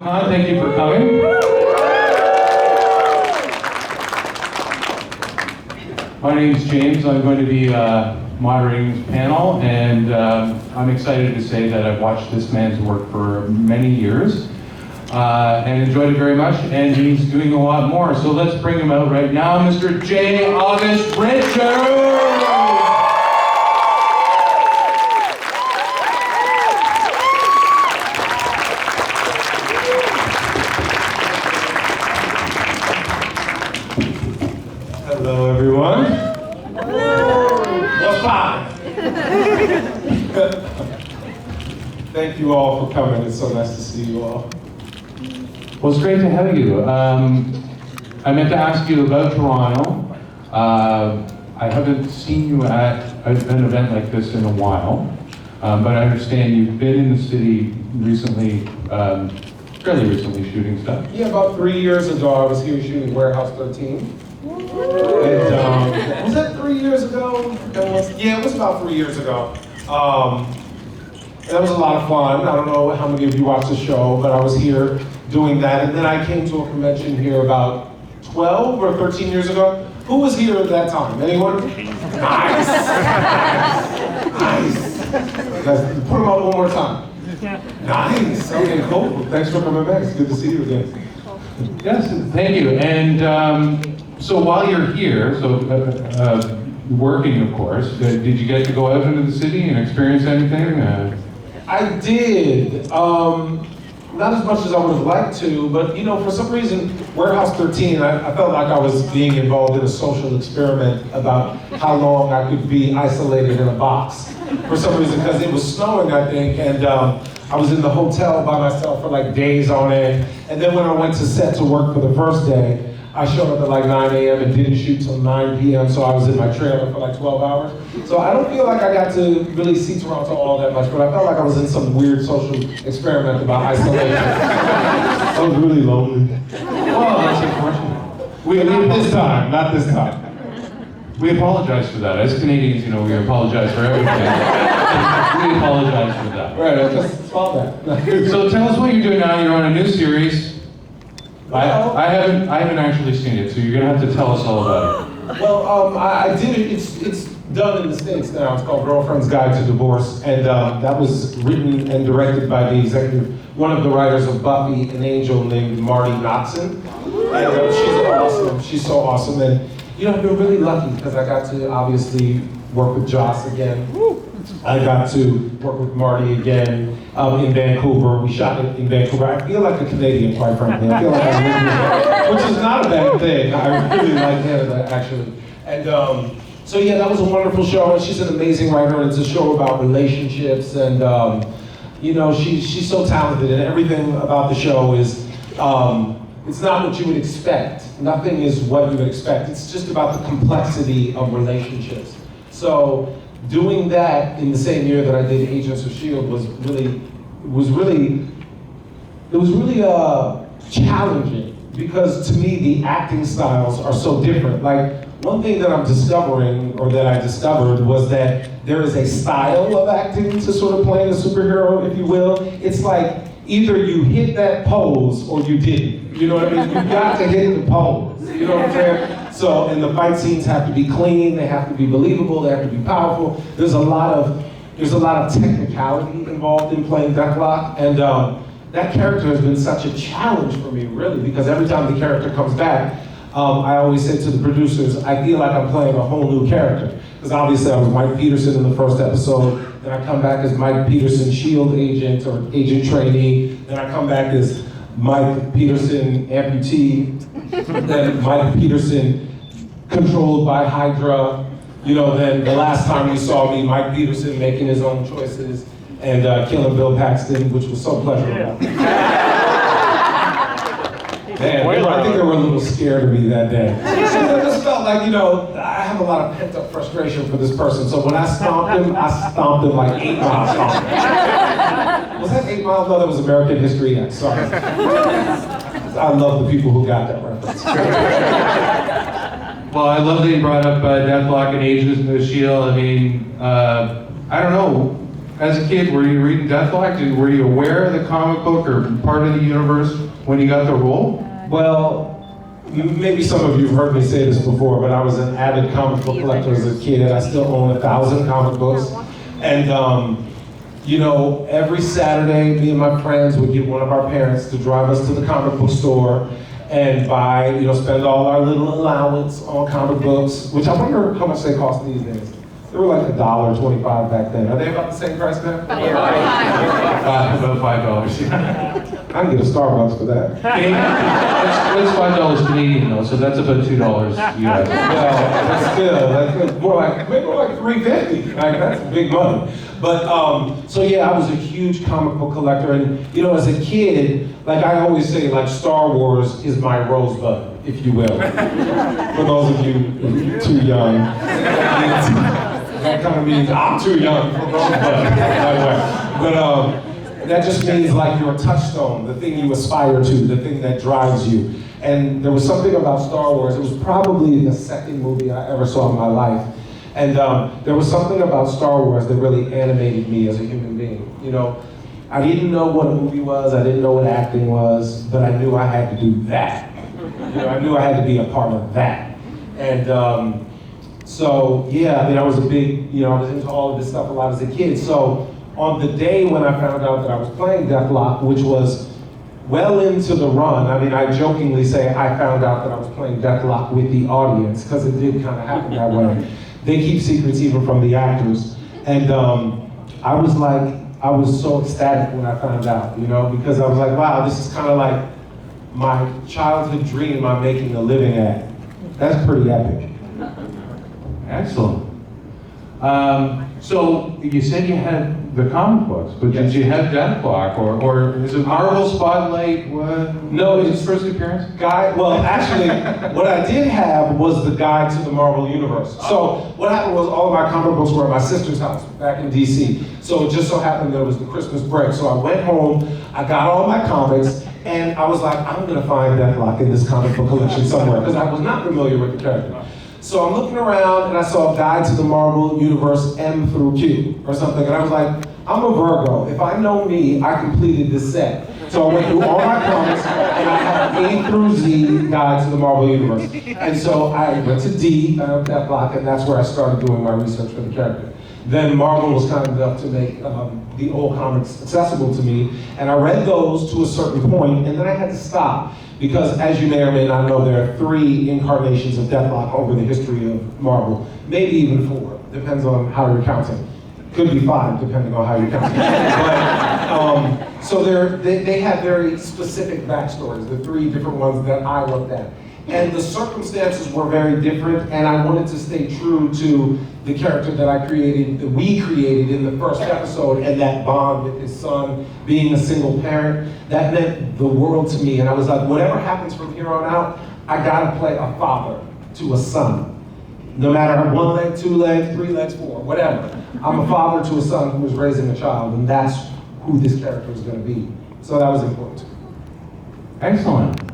Thank you for coming. My name is James. I'm going to be moderating this panel, and I'm excited to say that I've watched this man's work for many years and enjoyed it very much, and he's doing a lot more. So let's bring him out right now, Mr. J. August Richards! Hello, everyone. What's poppin'? Thank you all for coming. It's so nice to see you all. Well, it's great to have you. I meant to ask you about Toronto. I haven't seen you at an event like this in a while, but I understand you've been in the city recently, fairly recently, shooting stuff. Yeah, about 3 years ago, I was here shooting Warehouse 13. And was that 3 years ago? Yeah, it was about 3 years ago. That was a lot of fun. I don't know how many of you watched the show, but I was here doing that. And then I came to a convention here about 12 or 13 years ago. Who was here at that time? Anyone? Nice. Nice. Let's put them up one more time. Nice. Okay, cool. Thanks for coming back. It's good to see you again. Yes, thank you. And so while you're here, working, of course, did you get to go out into the city and experience anything? I did. Not as much as I would have liked to, but you know, for some reason, Warehouse 13, I felt like I was being involved in a social experiment about how long I could be isolated in a box. For some reason, because it was snowing, I think, and I was in the hotel by myself for like days on end. And then when I went to set to work for the first day, I showed up at like 9 a.m. and didn't shoot till 9 p.m. So I was in my trailer for like 12 hours. So I don't feel like I got to really see Toronto all that much, but I felt like I was in some weird social experiment about isolation. I was really lonely. Well, that's unfortunate. Not this time. We apologize for that. As Canadians, you know, we apologize for everything. We apologize for that. Right, I just saw that. So tell us what you're doing now. You're on a new series. I haven't actually seen it, so you're gonna have to tell us all about it. Well, I did it. It's done in the States now. It's called Girlfriend's Guide to Divorce, and that was written and directed by one of the writers of Buffy, an angel named Marty Noxon. And she's awesome. She's so awesome, and you know, I've been really lucky because I got to obviously work with Joss again. I got to work with Marty again in Vancouver. We shot it in Vancouver. I feel like a Canadian, quite frankly. I feel like I live here, which is not a bad thing. I really like Canada, actually. And so yeah, that was a wonderful show. And she's an amazing writer. And it's a show about relationships. And you know, she's so talented. And everything about the show is, it's not what you would expect. Nothing is what you would expect. It's just about the complexity of relationships. So doing that in the same year that I did Agents of SHEILD was really challenging, because to me the acting styles are so different. Like, one thing that I'm discovering, or that I discovered, was that there is a style of acting to sort of playing a superhero, if you will. It's like either you hit that pose or you didn't. You know what I mean? You got to hit the pose. You know what I'm saying? So, and the fight scenes have to be clean, they have to be believable, they have to be powerful. There's a lot of technicality involved in playing DEATHLOCK, and that character has been such a challenge for me, really, because every time the character comes back, I always say to the producers, I feel like I'm playing a whole new character. Because obviously I was Mike Peterson in the first episode, then I come back as Mike Peterson, SHEILD agent or agent trainee, then I come back as Mike Peterson, amputee, then Mike Peterson, controlled by Hydra. You know, then the last time you saw me, Mike Peterson making his own choices and killing Bill Paxton, which was so pleasurable. Man, I think they were a little scared of me that day. I just felt like, you know, I have a lot of pent-up frustration for this person. So when I stomped him like 8 Mile stomped. Was that 8 Mile? No, that was American History X. Sorry. I love the people who got that reference. Well, I love that you brought up DEATHLOCK and Agents of SHEILD. I mean, I don't know. as a kid, were you reading DEATHLOCK? Were you aware of the comic book or part of the universe when you got the role? Well, maybe some of you have heard me say this before, but I was an avid comic book collector as a kid. I still own 1,000 comic books. And you know, every Saturday, me and my friends would get one of our parents to drive us to the comic book store and buy, you know, spend all our little allowance on comic books, which I wonder how much they cost these days. They were like $1.25 back then. Are they about the same price now? About $5. I can get a Starbucks for that. It's $5 Canadian though, so that's about $2 US. Well, that's still, that's more like $3.50. Like, that's big money. But so yeah, I was a huge comic book collector, and you know, as a kid, like I always say, like Star Wars is my rosebud, if you will. For those of you who are too young, that kind of means I'm too young for rosebud, by the way. But that just means like your touchstone, the thing you aspire to, the thing that drives you. And there was something about Star Wars. It was probably the second movie I ever saw in my life. And there was something about Star Wars that really animated me as a human being. You know, I didn't know what a movie was, I didn't know what acting was, but I knew I had to do that. You know, I knew I had to be a part of that. And so, yeah, I mean, I was a big, you know, I was into all of this stuff a lot as a kid. So on the day when I found out that I was playing DEATHLOCK, which was well into the run, I mean, I jokingly say I found out that I was playing DEATHLOCK with the audience, because it did kind of happen that way. They keep secrets even from the actors. And I was so ecstatic when I found out, you know, because I was like, wow, this is kind of like my childhood dream I'm making a living at. That's pretty epic. Excellent. So you said you had the comic books, but did you have DEATHLOCK, or is it Marvel Spotlight? What? No, was his first appearance? Well, actually, what I did have was the guide to the Marvel Universe. So what happened was all of my comic books were at my sister's house back in DC. So it just so happened there was the Christmas break. So I went home, I got all my comics, and I was like, I'm gonna find DEATHLOCK in this comic book collection somewhere, because I was not familiar with the character. So I'm looking around and I saw a guide to the Marvel Universe M through Q or something, and I was like, I'm a Virgo. If I know me, I completed this set. So I went through all my comics and I had A through Z guide to the Marvel Universe. And so I went to D, DEATHLOCK, and that's where I started doing my research for the character. Then Marvel was kind enough to make the old comics accessible to me, and I read those to a certain point, and then I had to stop. Because as you may or may not know, there are 3 incarnations of DEATHLOCK over the history of Marvel. Maybe even 4, depends on how you're counting. Could be 5, depending on how you're counting. But, so they have very specific backstories, the 3 different ones that I looked at. And the circumstances were very different, and I wanted to stay true to the character that we created in the first episode, and that bond with his son, being a single parent, that meant the world to me. And I was like, whatever happens from here on out, I gotta play a father to a son. No matter 1 leg, 2 legs, 3 legs, 4, whatever. I'm a father to a son who is raising a child, and that's who this character is gonna be. So that was important to me. Excellent.